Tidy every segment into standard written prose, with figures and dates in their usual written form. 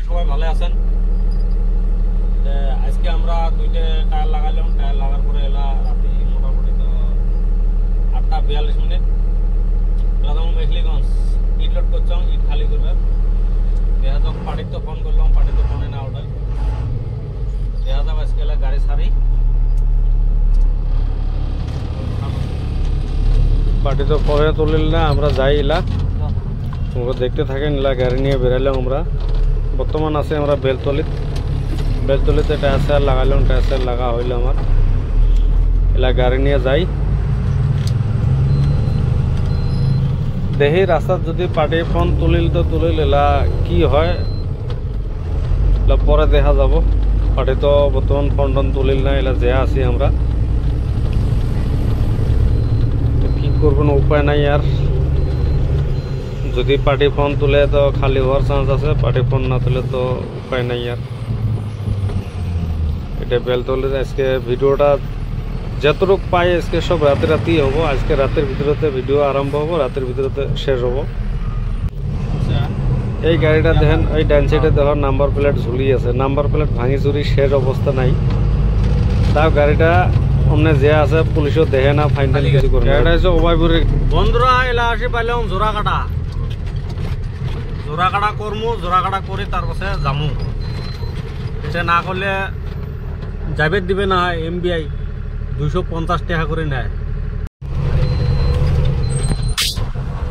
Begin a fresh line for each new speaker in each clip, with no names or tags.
সবাই ভালো আছেন। আজকে আমরা দুইটা টায়ার লাগালাম। টায়ার লাগার পরে এলা রাতে মোটামুটি তো 8:42 এলাম মেখলিগঞ্জ ইট লোড করছাম, ইট খালি করবে। দেখা যাক পার্টির তো ফোন করলাম, পার্টি তো ফোনে না ওটাই। দেখা যাক আজকে এলা গাড়ি সারি পার্টি তো পরে তুলিল না, আমরা যাই এলা দেখতে থাকেন। এলা গাড়ি নিয়ে বেরালাম আমরা। বর্তমান আছে আমরা বেলতলিতে টায়ার লাগালাম, টায়ার লাগা হইল আমার। এলা গাড়ি নিয়ে যাই, দেখি রাস্তাত যদি পার্টি ফোন তুলিল তো তুলিল, এলা কি হয় পরে দেখা যাব। পার্টি তো বর্তমান ফোন টোন তুলিল না, এলা যে আছি আমরা। কি করবো না, উপায় নাই আর। যদি পার্টি ফোন তুলে তো খালি হওয়ার চান্স আছে, পার্টি ফোন না তুলে তো উপায় নাই আর। এটা বেলতলির আজকে ভিডিওটা যতটুক পাই আজকে সব রাতেই হবো। আজকে রাতের ভিতরতে ভিডিও আরম্ভ হবো, রাতের ভিতরতে শেষ হবো। এই গাড়িটা দেখেন, এই ডান সাইডে দেখেন নাম্বার প্লেট ঝুলি আছে। নাম্বার প্লেট ভাঙি চুরি শেষ অবস্থা নাই। তাও গাড়িটা অমনে যে আছে পুলিশও দেখে না, ফাইনাল কিছু করে। গাড়িটা হচ্ছে ওবাইপুরের। বন্ধুরা এলা আসি পাইলাম জোড়াকাটা করমু, জোড়াকাটা করে তার পাশে যামু। এটা না করলে যাবে দিবে না, MBI 250 টাকা করে নেয়।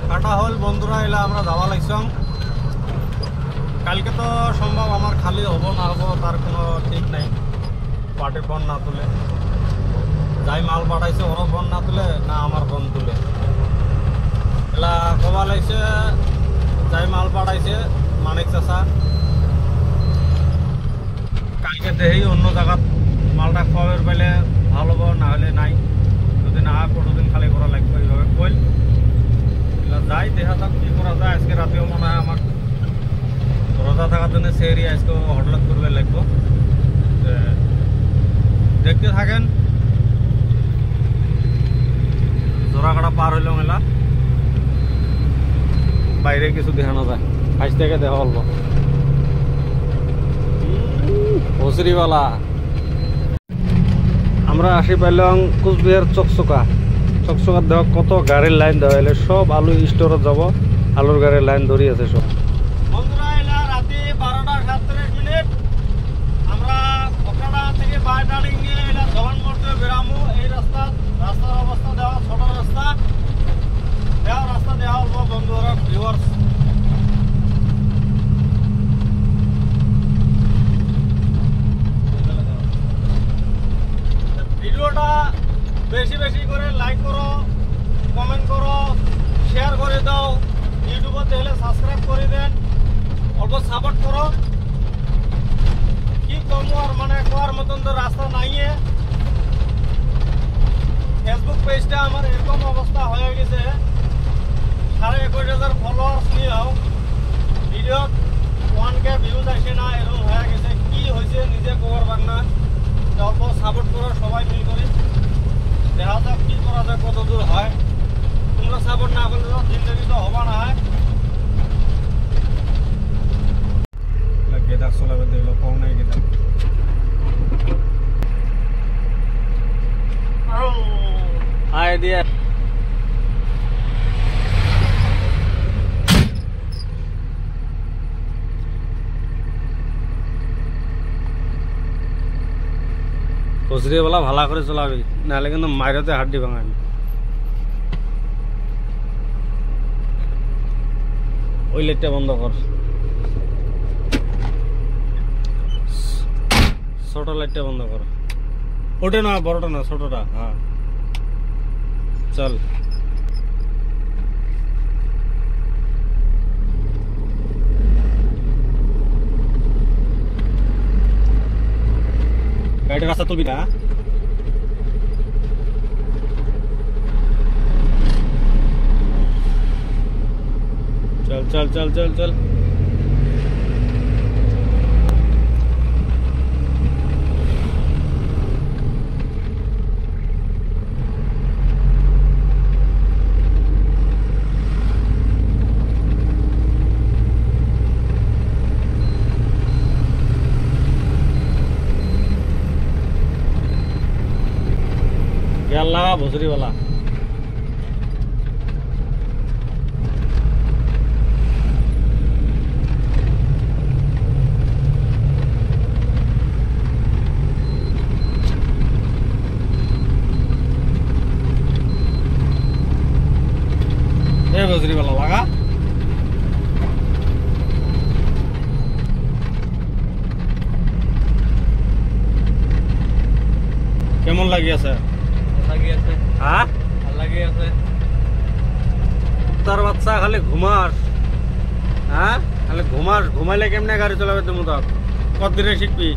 কাটা হল বন্ধুরা, এলা আমরা যাওয়া লাগছাম। কালকে তো সম্ভব আমার খালি হবো না হবো তার কোনো ঠিক নাই। পার্টি ফোন না তুলে, যাই মাল পাঠাইছে ওরও ফোন না তুলে, না আমার ফোন তুলে। এলা কবা লাগছে যাই মাল পাঠাইছে মানিক চাষা, কালকে দেখি অন্য জায়গাত মালটা খবর পাইলে ভালো হবো, না হলে নাই। যদি না হয় কতদিন খালি করা লাগবে এইভাবে কইল। যাই দেখা যাক কি করা যায়। আজকে রাতেও মনে হয় আমার রোজা থাকার জন্য সেরি আজকে হোটেল করবে লাগবো। দেখতে থাকেন। জোড়াকাটা পার হইলাম এলা, বাইরে কিছু দেখানো যায়, কাছ থেকে দেখা অল্প হসরিওয়ালা। আমরা আসি পাইলাম কুচবিহার চকচকা দেওয়া কত গাড়ির লাইন দেওয়া হলে সব আলু স্টোরে যাব। আলুর গাড়ির লাইন ধরি আছে সব। বন্ধুরা এলা রাতে 12:37 আমরা ওখানা থেকে বাইটারিং নিয়ে এলা ধন মোড়তে বেরামু। এই রাস্তার অবস্থা দেওয়া ছোট রাস্তা দেওয়া হবো বন্ধুরা ভিউয়ার্স। ভিডিওটা বেশি করে লাইক করো, কমেন্ট করো, শেয়ার করে দাও। ইউটিউবে দেখলে সাবস্ক্রাইব করে দেন, অল্প সাপোর্ট করো। কি করবো আর, মানে কোয়ার মতন তো রাস্তা নাই। ফেসবুক পেজটা আমার এরকম অবস্থা হয়ে গেছে, 21,000 ফলোয়ার্স নিয়েও ভিডিও 1K ভিউজ আসে না, এরকম হয়ে গেছে। কি হয়েছে নিজে খবর পাক না। অল্প সাপোর্ট করো সবাই মিল করে। দেখা যাক কি করা যায়, কত দূর হয়। তোমরা সাপোর্ট না করলে তো জিন্দগি তো হবা না হয়। গেদাক চলাবে দেখলো কম নাই গেদাক। আয় দিয়ে হসরিওয়ালা ভালা করে চলাবি, নাহলে কিন্তু মাইরতে হাড্ডি ভাঙাবি। ওই লাইটটা বন্ধ কর, ছোট লাইটটা বন্ধ কর। ওটা না, বড়টা না, ছোটটা। হ্যাঁ চল। গাড়িটা রাস্তা তুলবি না। চল। भोसरी वाला भोसरी वाला लगा কেমন লাগি আছে হ্যাঁ লাগি আছে তোর বাচ্চা খালি ঘুমাস হ্যাঁ খালি ঘুমাস ঘুমাইলে কেমনে গাড়ি চালাবে তুমি তো কতদিনে শিখবি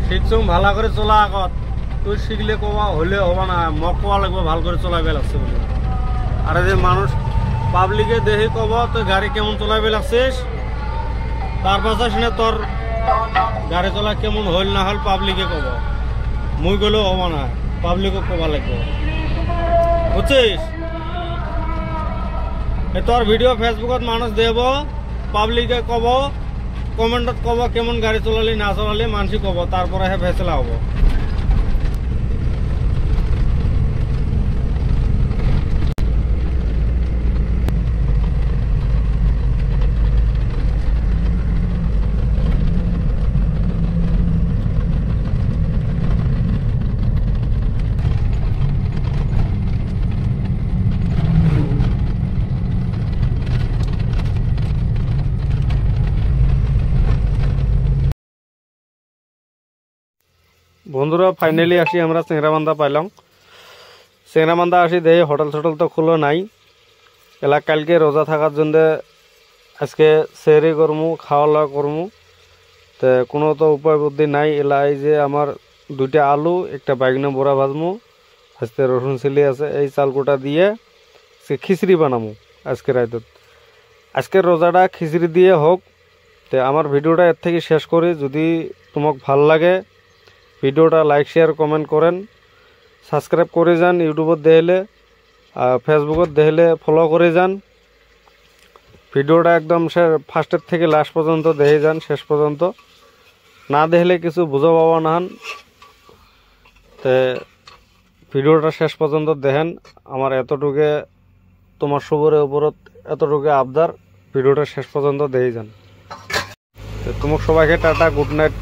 শিখছুম ভালো করে চলা আগত তুই শিখলে কবা হলে হবা না মোক কোয়া লাগবে ভাল করে চলাবে লাগছে বলে আর যে মানুষ পাবলিকে দেখে কব তুই গাড়ি কেমন চলাবে লাগছিস তার পাশে শুনে তোর গাড়ি চলা কেমন হল না হল পাবলিকে কব মুই গেলেও হব না পাবলিকক কবা লাগবে বুঝছিস তোর ভিডিও ফেসবুকত মানুষ দেব পাবলিকে কব কমেন্টত কব কেমন গাড়ি চলালি না চলালি মানুষ কব তারপরে হে ফেসলা হব বন্ধুরা ফাইনালি আসি আমরা চেংরাবান্ধা পাইলাম চেংরাবান্ধা আসি দেখি হোটেল টোটেল তো খুলো নাই এলা কালকে রোজা থাকার জন্য আজকে সেহরি করমু খাওয়া দাওয়া করমু তো কোনো তো উপায় বুদ্ধি নাই এলা এই যে আমার দুইটা আলু একটা বাইগনা বড়া ভাজমু আজকে রসুন চিলি আছে এই চালকুটা দিয়ে সে খিচড়ি বানামু আজকে রাইতত আজকের রোজাটা খিচড়ি দিয়ে হোক তো আমার ভিডিওটা এর থেকে শেষ করি যদি তোমাক ভাল লাগে ভিডিওটা লাইক শেয়ার কমেন্ট করেন সাবস্ক্রাইব করে যান ইউটিউবত দেখলে ফেসবুকত দেখলে ফলো করে যান ভিডিওটা একদম ফার্স্টের থেকে লাস্ট পর্যন্ত দেখে যান শেষ পর্যন্ত না দেখলে কিছু বুঝা পাবা না তো ভিডিওটা শেষ পর্যন্ত দেখেন আমার এতটুকু তোমার সবরের উপরত এতটুকু আবদার ভিডিওটা শেষ পর্যন্ত দেখে যান তোমাক সবাইকে টাটা গুড নাইট